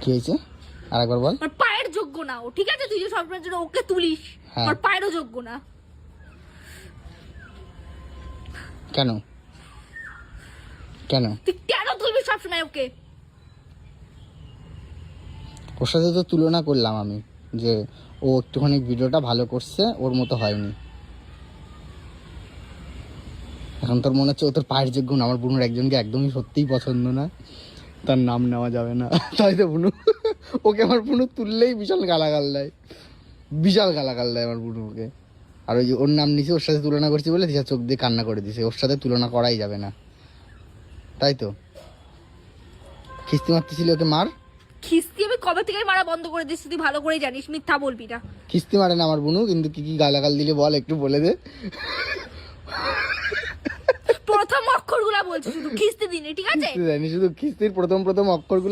কি হয়েছে আরেকবার বল। আর পায়ের যোগ্য না ও, ঠিক আছে? তুই যে সবসময়ের জন্য ওকে তুলিস, আর পায়েরও যোগ্য না। কেন কেন তুই কেন তুলবি সবসময় ওকে? ওর সাথে তো তুলনা করলাম আমি যে ও একটুখানি ভিডিওটা ভালো করছে, ওর মতো হয়নি। এখন তোর মনে হচ্ছে ও তোর পায়ের যোগ্য না। আমার বোনের একজনকে একদমই সত্যিই পছন্দ না, তার নাম নেওয়া যাবে না, তাই তো বুনু। ওকে আমার বুনু তুললেই বিশাল গালাগাল দেয়, বিশাল গালাগাল দেয় আমার বুনুকে। আর ওই যে ওর নাম নিচে ওর সাথে তুলনা করছি বলে দিশা চোখ দিয়ে কান্না করে দিছে। ওর সাথে তুলনা করাই যাবে না, তাই তো? খিস্তি মারতেছিলি ওকে, মার। খিস্তি আমি কবে থেকে মারা বন্ধ করে দিচ্ছি, তুই ভালো করেই জানিস, মিথ্যা বলবি না। খিস্তি মারে না আমার বুনু, কিন্তু কি কি গালাগাল দিলে বল, একটু বলে দে। প্রথম অক্ষরগুলা বলছি শুধু, খিস্তি দিনে, ঠিক আছে? জানি শুধু খিস্তির প্রথম অক্ষরগুলো